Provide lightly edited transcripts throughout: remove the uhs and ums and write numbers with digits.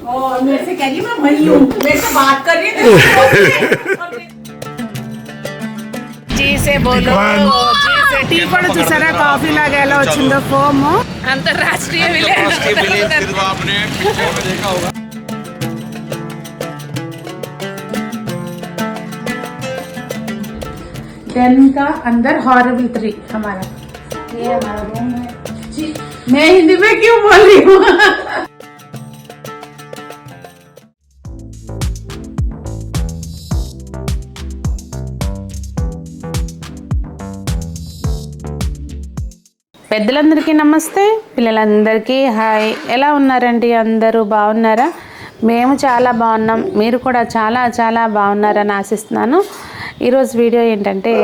और मेरे से कह रही मैं वही हूँ, मेरे से बात कर रही थी। जी से बोलो, जी से टी కూడా చూసారా కాఫీ లాగా ఎలా వచ్చిందో ఫోమ్ అంతర్రాష్ట్రీయ విలేజ్ आपने पिक्चर में देखा होगा। डेन का अंदर हॉरिबल 3 हमारा, ये हमारा रूम है जी। मैं हिंदी में क्यों बोल रही हूँ? పెద్దలందరికీ నమస్తే, పిల్లలందరికీ హాయ్. ఎలా ఉన్నారండి? అందరూ బాగున్నారా? మేము చాలా బాగున్నాం, మీరు కూడా చాలా చాలా బాగున్నారని ఆశిస్తున్నాను. ఈరోజు వీడియో ఏంటంటే,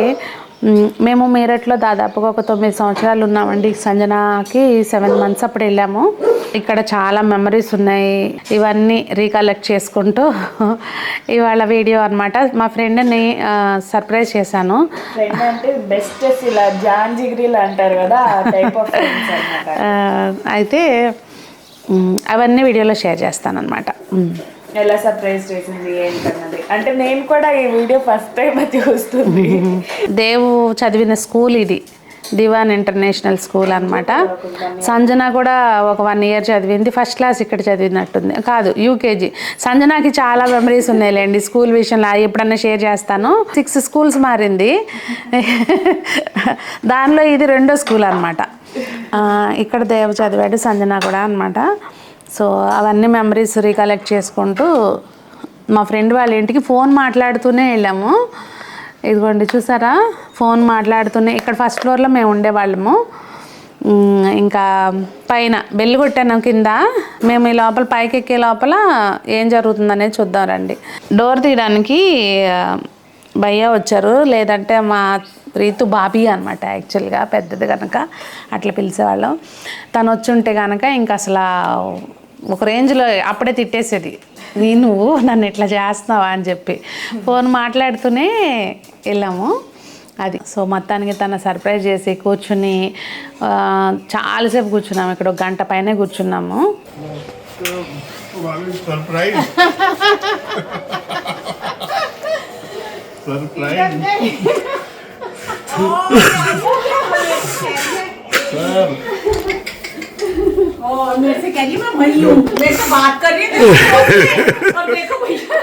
మేము మీరట్లో దాదాపుగా ఒక 9 సంవత్సరాలు ఉన్నామండి. సంజనాకి 7 మంత్స్ అప్పుడు వెళ్ళాము. ఇక్కడ చాలా మెమరీస్ ఉన్నాయి, ఇవన్నీ రీకలెక్ట్ చేసుకుంటూ ఇవాళ వీడియో అనమాట. మా ఫ్రెండ్ని సర్ప్రైజ్ చేశాను. ఫ్రెండ్ అంటే బెస్ట్ ఇలా జాన్ జిగ్రీలు అంటారు కదా, టైప్ ఆఫ్ ఫ్రెండ్స్ అన్నమాట. అయితే అవన్నీ వీడియోలో షేర్ చేస్తాను అనమాట. ఎలా సర్ప్రైజ్ చేసింది ఏంటన్నది, అంటే నేను కూడా ఈ వీడియో ఫస్ట్ టైం చూస్తుంది. దేవు చదివిన స్కూల్ ఇది, దివాన్ ఇంటర్నేషనల్ స్కూల్ అనమాట. సంజన కూడా ఒక 1 ఇయర్ చదివింది, ఫస్ట్ క్లాస్ ఇక్కడ చదివినట్టుంది, కాదు యూకేజీ. సంజనాకి చాలా మెమరీస్ ఉన్నాయిలేండి స్కూల్ విషయంలో, ఎప్పుడన్నా షేర్ చేస్తాను. 6 స్కూల్స్ మారింది, దానిలో ఇది 2వ స్కూల్ అనమాట. ఇక్కడ దేవు చదివాడు, సంజన కూడా అనమాట. సో అవన్నీ మెమరీస్ రీకలెక్ట్ చేసుకుంటూ మా ఫ్రెండ్ వాళ్ళ ఇంటికి ఫోన్ మాట్లాడుతూనే వెళ్ళాము. ఇదిగోండి చూసారా, ఫోన్ మాట్లాడుతూనే. ఇక్కడ ఫస్ట్ ఫ్లోర్లో మేము ఉండేవాళ్ళము. ఇంకా పైన బెల్ కొట్టాను కింద, మేము ఈ లోపల పైకి ఎక్కే లోపల ఏం జరుగుతుందనేది చూద్దాం రండి. డోర్ తీయడానికి భయ్య వచ్చారు, లేదంటే మా రీతు బాబీ అనమాట, యాక్చువల్గా పెద్దది కనుక అట్లా పిలిచేవాళ్ళం. తను వచ్చి ఉంటే కనుక ఇంకా అసలు ఒక రేంజ్లో అప్పుడే తిట్టేసేది, నువ్వు నన్ను ఇట్లా చేస్తున్నావా అని చెప్పి. ఫోన్ మాట్లాడుతూనే వెళ్ళాము అది. సో మొత్తానికి తన సర్ప్రైజ్ చేసి కూర్చుని చాలాసేపు కూర్చున్నాము, ఇక్కడ 1 గంట పైనే కూర్చున్నాము. और मेरे से कह रही मैं वही हूँ, मेरे से बात कर रही थी। और देखो भैया,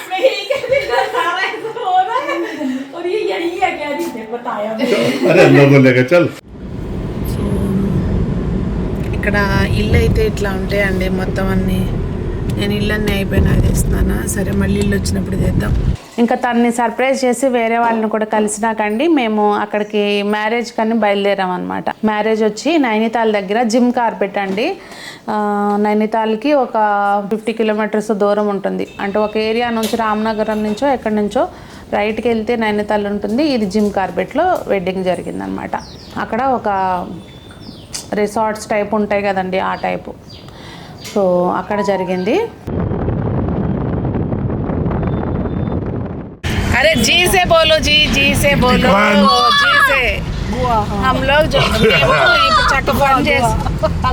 मैं यही कह रही थी, सारा ऐसा हो रहा है और ये यही है, कह रही थी बताया। अरे अंदर बोलेगा चल। ఇక్కడ ఇల్లు అయితే ఇట్లా ఉంటాయండి మొత్తం అన్నీ. నేను ఇల్లన్నీ అయిపోయినా చేస్తున్నాను, సరే మళ్ళీ ఇల్లు వచ్చినప్పుడు చేద్దాం. ఇంకా తనని సర్ప్రైజ్ చేసి వేరే వాళ్ళని కూడా కలిసినాకండి మేము అక్కడికి మ్యారేజ్ కానీ బయలుదేరాం అనమాట. మ్యారేజ్ వచ్చి నైనితాల్ దగ్గర జిమ్ కార్పెట్ అండి. నైనితాల్కి ఒక 50 కిలోమీటర్స్ దూరం ఉంటుంది. అంటే ఒక ఏరియా నుంచి రామనగరం నుంచో ఎక్కడి నుంచో రైట్కి వెళ్తే నైనితాల్ ఉంటుంది. ఇది జిమ్ కార్పెట్లో వెడ్డింగ్ జరిగిందనమాట. అక్కడ ఒక రిసార్ట్స్ టైప్ ఉంటాయి కదండి, ఆ టైపు. సో అక్కడ జరిగింది. अरे जी से बोलो, जी जी से बोलो, जी से हम लोग जो चक्कर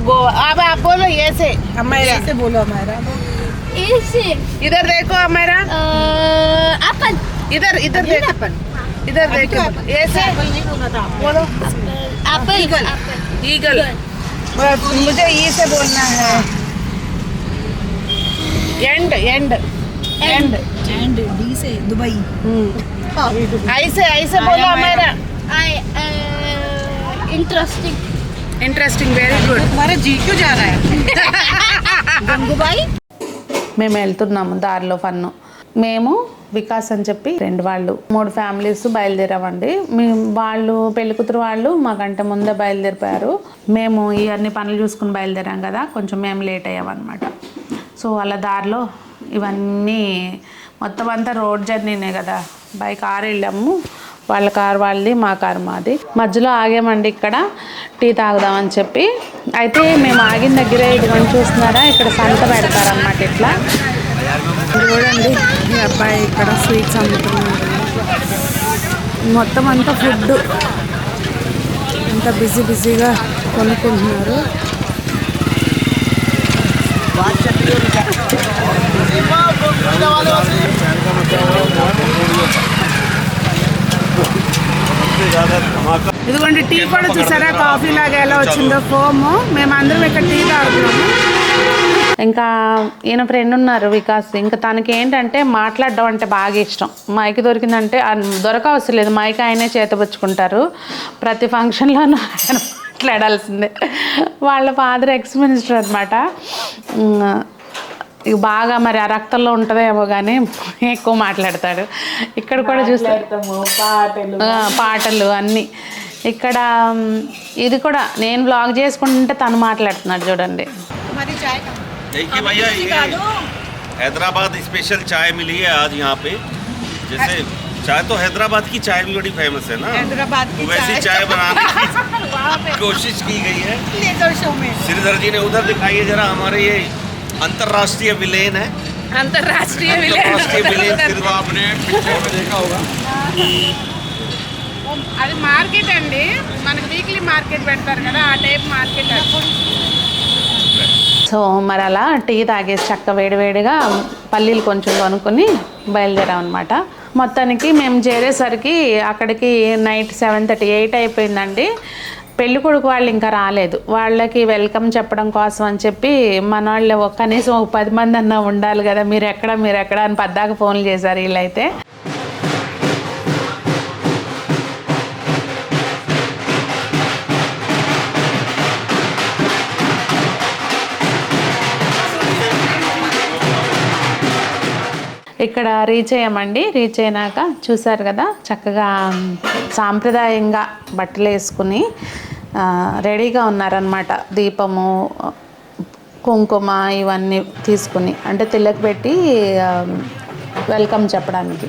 गोवा। अब आप बोलो ये से, हमारा से बोलो, हमारा इधर देखो, हमारा अपन इधर इधर देखो, इधर देखो, ये से बोलो एप्पल, ईगल। मुझे ये से बोलना है, and and and and D से दुबई। ऐसे ऐसे बोलो हमारा। Interesting interesting, very good. तुम्हारा जी क्यों जा रहा है? गंगूबाई మేము వెళ్తున్నాము, దారిలో ఫన్ను. మేము వికాస్ అని చెప్పి ఫ్రెండ్ వాళ్ళు 3 ఫ్యామిలీస్ బయలుదేరామండి. వాళ్ళు పెళ్ళికూతురు వాళ్ళు మాకంటే ముందే బయలుదేరిపోయారు. మేము ఈ అన్ని పనులు చూసుకుని బయలుదేరాం కదా, కొంచెం మేము లేట్ అయ్యామన్నమాట. సో అలా దారిలో ఇవన్నీ మొత్తం అంతా రోడ్ జర్నీనే కదా, బై కార్ వెళ్ళాము. వాళ్ళ కార్ వాళ్ళది, మా కార్ మాది. మధ్యలో ఆగామండి ఇక్కడ టీ తాగుదామని చెప్పి. అయితే మేము ఆగిన దగ్గరే ఇదిగోని చూస్తున్నారా, ఇక్కడ సంత పెడతారన్నమాట. ఇట్లా చూడండి, ఈ అబ్బాయి ఇక్కడ స్వీట్స్ అమ్ముతున్నాడు. మొత్తం అంతా ఫుడ్, అంతా బిజీగా కొనుక్కుంటున్నారు. ज्यादा धमाका ఇదిగోండి టీ కూడా చూసారా కాఫీ లాగా ఎలా వచ్చిందో ఫోమ్. మేమందరం ఇక్కడ టీ తాగుతున్నాము. ఇంకా ఈయన ఫ్రెండ్ ఉన్నారు వికాస్. ఇంకా తనకి ఏంటంటే మాట్లాడడం అంటే బాగా ఇష్టం. మైక్ దొరికిందంటే దొరకవసరం లేదు, మైక్ ఆయనే చేతపుచ్చుకుంటారు. ప్రతి ఫంక్షన్లోనూ ఆయన మాట్లాడాల్సిందే. వాళ్ళ ఫాదర్ ఎక్స్ మినిస్టర్ అనమాట. ఇక బాగా మరి ఆ రక్తంలో ఉంటుందేమో కానీ ఎక్కువ మాట్లాడతాడు. ఇక్కడ కూడా చూస్తాము పాటలు అన్నీ. ఇక్కడ ఇది కూడా నేను బ్లాగ్ చేసుకుంటుంటే తను మాట్లాడుతున్నాడు చూడండి. देखिए भैया ये हैदराबाद स्पेशल चाय मिली है आज यहाँ पे। जैसे चाय तो हैदराबाद की चाय भी बड़ी फेमस है ना, हैदराबाद की वैसी चाय बनाने की कोशिश की गई है। श्रीधर जी ने उधर दिखाइए जरा, हमारे ये अंतरराष्ट्रीय विलेन है, अंतरराष्ट्रीय विलेन सिर्फ आपने पिक्चर में देखा होगा। అది మార్కెట్ అండి, మనకి వీక్లీ మార్కెట్ పెడతారు కదా, ఆ టైప్ మార్కెట్. సో మరి అలా టీ తాగేసి చక్క వేడివేడిగా పల్లీలు కొంచెం కొనుక్కొని బయలుదేరాం అనమాట. మొత్తానికి మేము చేరేసరికి అక్కడికి నైట్ 7:30 8 అయిపోయిందండి. పెళ్లి కొడుకు వాళ్ళు ఇంకా రాలేదు. వాళ్ళకి వెల్కమ్ చెప్పడం కోసం అని చెప్పి మన వాళ్ళు కనీసం 10 మంది అన్నా ఉండాలి కదా, మీరు ఎక్కడ అని పద్దాక ఫోన్లు చేశారు వీళ్ళైతే. ఇక్కడ రీచ్ అయ్యామండి. రీచ్ అయినాక చూసారు కదా, చక్కగా సాంప్రదాయంగా బట్టలు వేసుకుని రెడీగా ఉన్నారనమాట. దీపము, కుంకుమ ఇవన్నీ తీసుకుని, అంటే తిలక్ పెట్టి వెల్కమ్ చెప్పడానికి.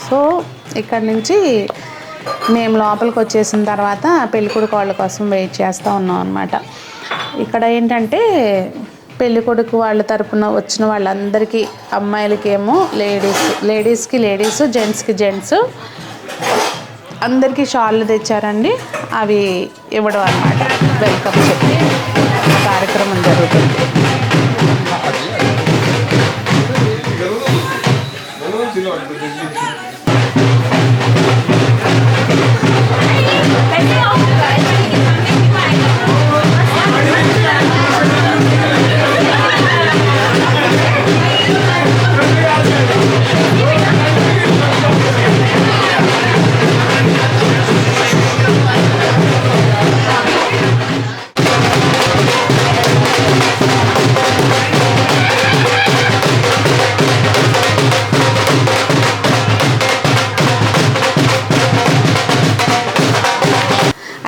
సో ఇక్కడ నుంచి మేము లోపలికి వచ్చేసిన తర్వాత పెళ్ళికొడుకు వాళ్ళ కోసం వెయిట్ చేస్తూ ఉన్నాం అనమాట. ఇక్కడ ఏంటంటే పెళ్ళికొడుకు వాళ్ళ తరపున వచ్చిన వాళ్ళందరికీ, అమ్మాయిలకి ఏమో లేడీస్కి లేడీస్, జెంట్స్కి జెంట్స్ అందరికీ షాళ్ళు తెచ్చారండి. అవి ఇవ్వడం అనమాట. వెల్కమ్ చెప్పి కార్యక్రమం జరుగుతుంది.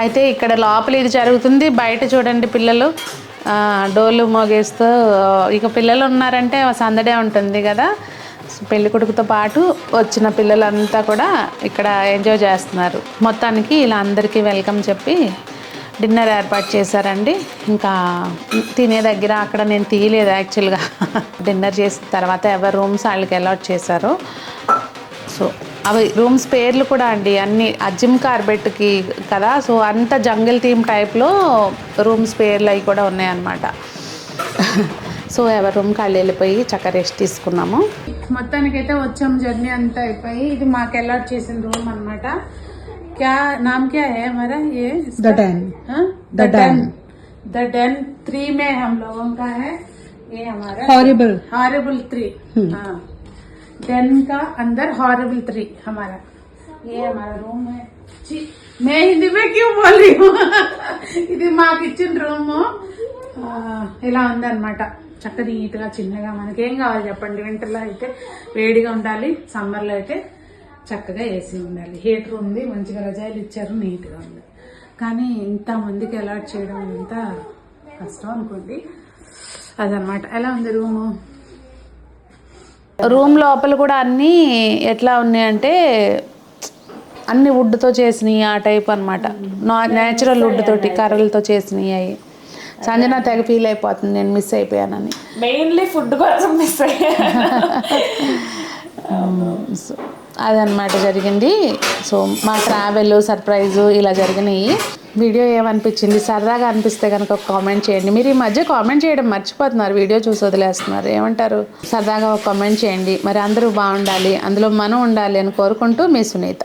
అయితే ఇక్కడ లోపల ఇది జరుగుతుంది. బయట చూడండి పిల్లలు డోలు మోగేస్తూ, ఇక పిల్లలు ఉన్నారంటే సందడే ఉంటుంది కదా. పెళ్ళికొడుకుతో పాటు వచ్చిన పిల్లలంతా కూడా ఇక్కడ ఎంజాయ్ చేస్తున్నారు. మొత్తానికి ఇలా అందరికీ వెల్కమ్ చెప్పి డిన్నర్ ఏర్పాటు చేశారండి. ఇంకా తినే దగ్గర అక్కడ నేను తీయలేదు యాక్చువల్గా. డిన్నర్ చేసిన తర్వాత ఎవరి రూమ్స్ వాళ్ళకి అలాట్ చేశారు. సో అవి రూమ్స్ పేర్లు కూడా అండి అన్నీ అజిమ్ కార్బెట్కి కదా, సో అంత జంగిల్ థీమ్ టైప్లో రూమ్స్ పేర్లు అవి కూడా ఉన్నాయన్నమాట. సో ఎవరి రూమ్కి వాళ్ళు వెళ్ళిపోయి చక్కగా రెస్ట్ తీసుకున్నాము. మొత్తానికైతే వచ్చాం, జర్నీ అంతా అయిపోయి. ఇది మాకు అలాట్ చేసిన రూమ్ అనమాట. क्या नाम क्या है हमारा? ये द डेन 3 में हम लोगों का है. ये हमारा हॉरिबल 3. हाँ, डेन का अंदर हॉरिबल 3 हमारा. ये हमारा रूम है. मैं हिंदी में क्यों बोल रही हूँ. ఇది మాకు ఇచ్చిన రూమ్ ఇలా ఉందన్నమాట. చక్క నీట్గా చిన్నగా, మనకేం కావాలి చెప్పండి. వింటర్లో అయితే వేడిగా ఉండాలి, సమ్మర్లో అయితే చక్కగా ఏసీ ఉండాలి, హీటర్ ఉంది, మంచిగా రజాయిలు ఇచ్చారు, నీట్గా ఉంది. కానీ ఇంతమందికి అలాట్ చేయడం అంత కష్టం అనుకోండి. అదనమాట. ఎలా ఉంది రూము? రూమ్ లోపల కూడా అన్నీ ఎట్లా ఉన్నాయంటే అన్ని వుడ్తో చేసినాయి, ఆ టైప్ అనమాట. న్యాచురల్ వుడ్ తోటి కర్రలతో చేసినాయి. అవి సంజన తెగ ఫీల్ అయిపోతుంది నేను మిస్ అయిపోయానని. మెయిన్లీ ఫుడ్ కోసం మిస్ అయ్యా. అదనమాట జరిగింది. సో మా ట్రావెల్ సర్ప్రైజు ఇలా జరిగినాయి. వీడియో ఏమనిపించింది, సరదాగా అనిపిస్తే కనుక ఒక కామెంట్ చేయండి. మీరు ఈ మధ్య కామెంట్ చేయడం మర్చిపోతున్నారు, వీడియో చూసి వదిలేస్తున్నారు. ఏమంటారు? సరదాగా ఒక కామెంట్ చేయండి. మరి అందరూ బాగుండాలి, అందులో మనం ఉండాలి అని కోరుకుంటూ మీ సునీత.